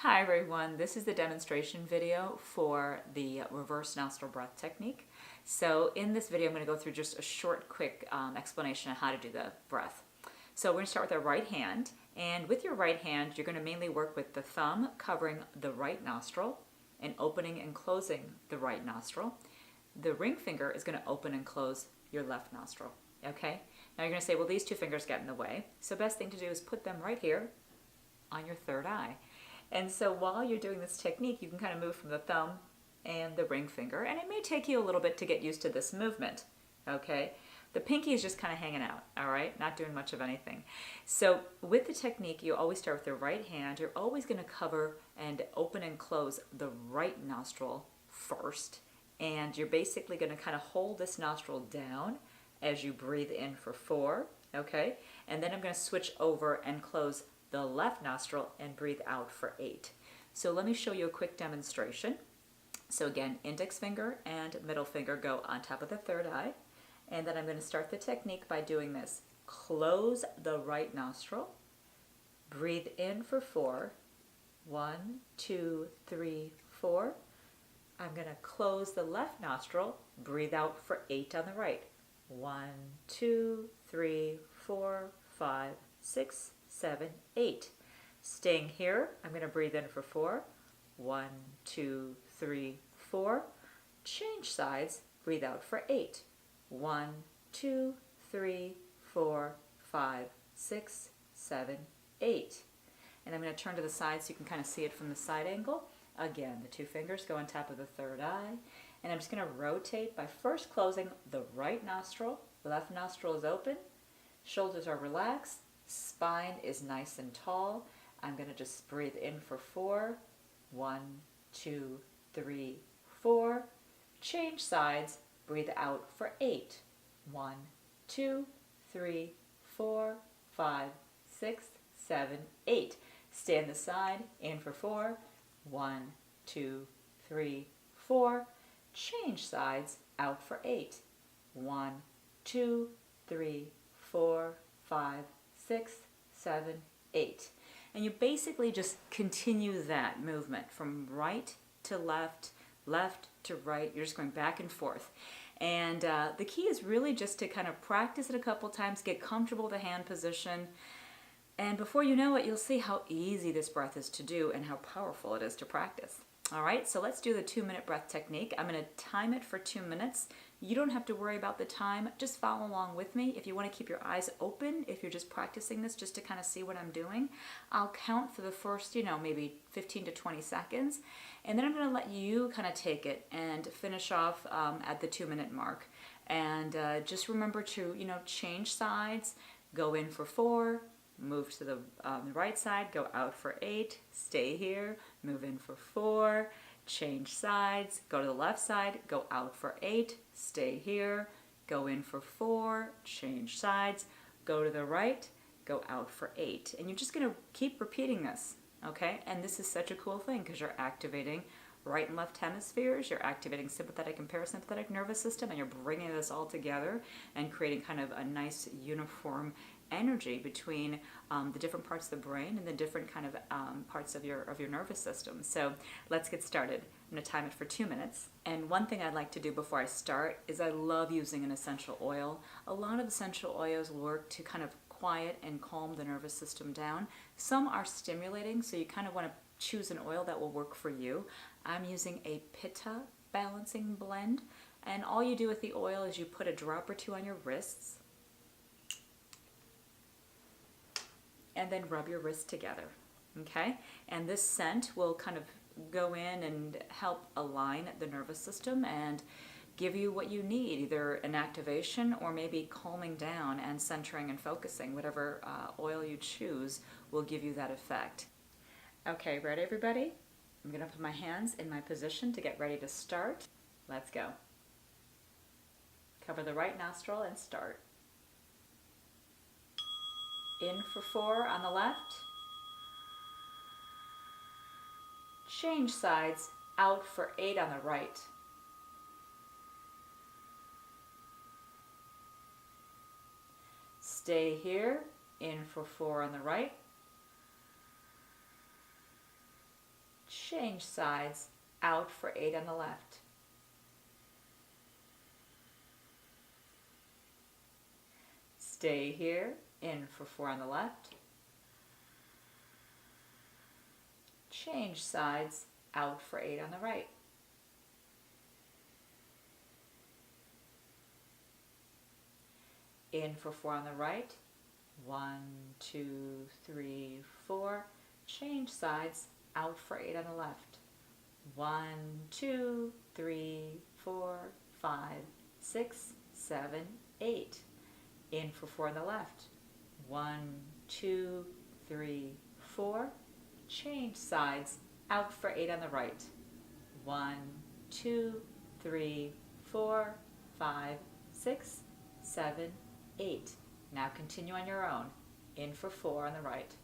Hi everyone, this is the demonstration video for the reverse nostril breath technique. So in this video I'm going to go through just a short quick explanation of how to do the breath. So we're going to start with our right hand, and with your right hand you're going to mainly work with the thumb covering the right nostril and opening and closing the right nostril. The ring finger is going to open and close your left nostril. Okay? Now you're going to say, well, these two fingers get in the way. So best thing to do is put them right here on your third eye. And so while you're doing this technique, you can kind of move from the thumb and the ring finger, and it may take you a little bit to get used to this movement, okay? The pinky is just kind of hanging out, all right? Not doing much of anything. So with the technique, you always start with the right hand. You're always going to cover and open and close the right nostril first, and you're basically going to kind of hold this nostril down as you breathe in for 4, okay? And then I'm going to switch over and close the left nostril and breathe out for 8. So let me show you a quick demonstration. So again, index finger and middle finger go on top of the third eye. And then I'm going to start the technique by doing this. Close the right nostril. Breathe in for 4. 1, 2, 3, 4. I'm going to close the left nostril. Breathe out for 8 on the right. 1, 2, 3, 4, 5, 6, 7, 8. Staying here, I'm going to breathe in for 4. 1, 2, 3, 4. Change sides, breathe out for 8. 1, 2, 3, 4, 5, 6, 7, 8. And I'm going to turn to the side so you can kind of see it from the side angle. Again, the two fingers go on top of the third eye. And I'm just going to rotate by first closing the right nostril. The left nostril is open. Shoulders are relaxed. Spine is nice and tall. I'm going to just breathe in for 4. 1, 2, 3, 4. Change sides. Breathe out for 8. 1, 2, 3, 4, 5, 6, 7, 8. Stay on the side. In for 4. 1, 2, 3, 4. Change sides. Out for 8. 1, 2, 3, 4, 5, 6, 7, 8. And you basically just continue that movement from right to left, left to right. You're just going back and forth. And the key is really just to kind of practice it a couple times, get comfortable with the hand position. And before you know it, you'll see how easy this breath is to do and how powerful it is to practice. All right, so let's do the 2-minute breath technique. I'm going to time it for 2 minutes. You don't have to worry about the time. Just follow along with me. If you want to keep your eyes open, if you're just practicing this just to kind of see what I'm doing, I'll count for the first, maybe 15 to 20 seconds. And then I'm going to let you kind of take it and finish off at the 2-minute mark. And just remember to, change sides, go in for 4, move to the right side, go out for 8, stay here, move in for 4, change sides, go to the left side, go out for 8, stay here, go in for 4, change sides, go to the right, go out for 8. And you're just going to keep repeating this, okay? And this is such a cool thing because you're activating right and left hemispheres, you're activating sympathetic and parasympathetic nervous system, and you're bringing this all together and creating kind of a nice uniform energy between the different parts of the brain and the different kind of parts of your nervous system. So let's get started. I'm going to time it for 2 minutes. And one thing I'd like to do before I start is I love using an essential oil. A lot of essential oils work to kind of quiet and calm the nervous system down. Some are stimulating, so you kind of want to choose an oil that will work for you. I'm using a Pitta balancing blend, and all you do with the oil is you put a drop or 2 on your wrists and then rub your wrists together, okay? And this scent will kind of go in and help align the nervous system and give you what you need, either an activation or maybe calming down and centering and focusing. Whatever oil you choose will give you that effect. Okay, ready everybody? I'm gonna put my hands in my position to get ready to start. Let's go. Cover the right nostril and start. In for 4 on the left. Change sides, out for 8 on the right. Stay here, in for 4 on the right. Change sides, out for 8 on the left. Stay here, in for 4 on the left. Change sides, out for 8 on the right. In for 4 on the right. 1, 2, 3, 4. Change sides, out for 8 on the left. 1, 2, 3, 4, 5, 6, 7, 8. In for 4 on the left. 1, 2, 3, 4. Change sides, out for 8 on the right. 1, 2, 3, 4, 5, 6, 7, 8. Now continue on your own. In for 4 on the right.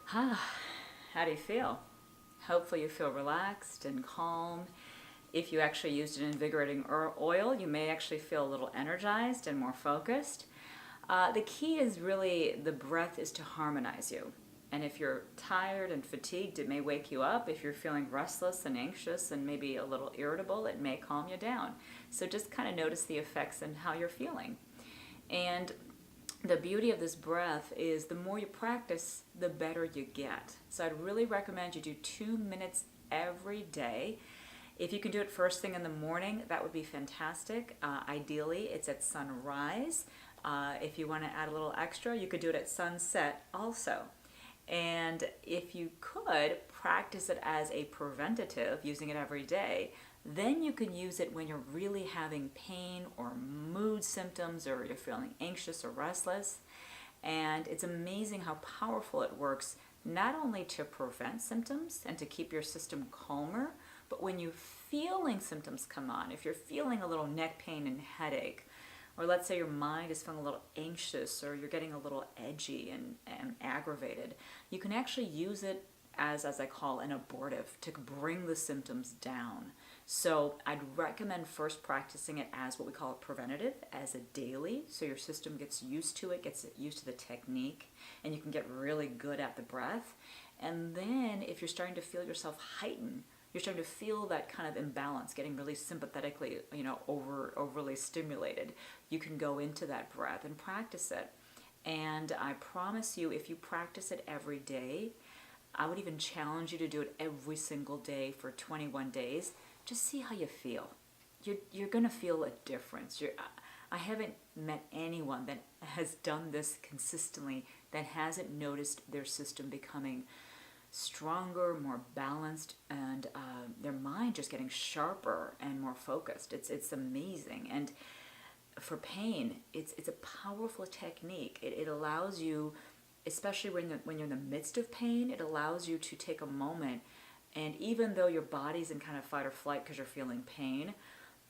How do you feel? Hopefully you feel relaxed and calm. If you actually used an invigorating oil, you may actually feel a little energized and more focused. The key is really the breath is to harmonize you. And if you're tired and fatigued, it may wake you up. If you're feeling restless and anxious and maybe a little irritable, it may calm you down. So just kind of notice the effects and how you're feeling. And the beauty of this breath is the more you practice, the better you get. So I'd really recommend you do 2 minutes every day. If you can do it first thing in the morning, that would be fantastic. Ideally, it's at sunrise. If you want to add a little extra, you could do it at sunset also. And if you could practice it as a preventative, using it every day, then you can use it when you're really having pain or mood symptoms, or you're feeling anxious or restless. And it's amazing how powerful it works, not only to prevent symptoms and to keep your system calmer, but when you're feeling symptoms come on, if you're feeling a little neck pain and headache, or let's say your mind is feeling a little anxious, or you're getting a little edgy and aggravated, you can actually use it as I call an abortive, to bring the symptoms down. So I'd recommend first practicing it as what we call a preventative, as a daily, so your system gets used to it, gets used to the technique, and you can get really good at the breath. And then if you're starting to feel yourself heighten, you're starting to feel that kind of imbalance, getting really sympathetically, overly stimulated, you can go into that breath and practice it. And I promise you, if you practice it every day, I would even challenge you to do it every single day for 21 days. Just see how you feel. You're going to feel a difference. I haven't met anyone that has done this consistently that hasn't noticed their system becoming stronger, more balanced, and their mind just getting sharper and more focused. It's amazing. And for pain, it's a powerful technique. It allows you, especially when you're in the midst of pain, it allows you to take a moment, and even though your body's in kind of fight or flight because you're feeling pain,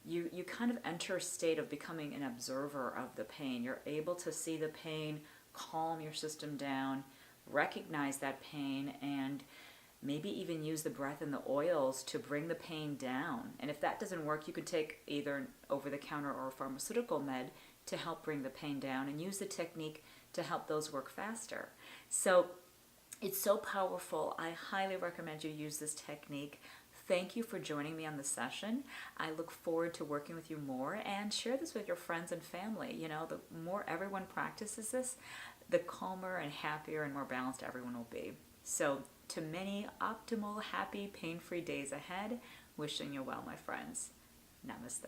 you kind of enter a state of becoming an observer of the pain. You're able to see the pain, calm your system down, recognize that pain, and maybe even use the breath and the oils to bring the pain down. And if that doesn't work, you could take either an over-the-counter or a pharmaceutical med to help bring the pain down, and use the technique to help those work faster. So it's so powerful. I highly recommend you use this technique. Thank you for joining me on the session. I look forward to working with you more, and share this with your friends and family. The more everyone practices this, the calmer and happier and more balanced everyone will be. So to many optimal, happy, pain-free days ahead, wishing you well, my friends. Namaste.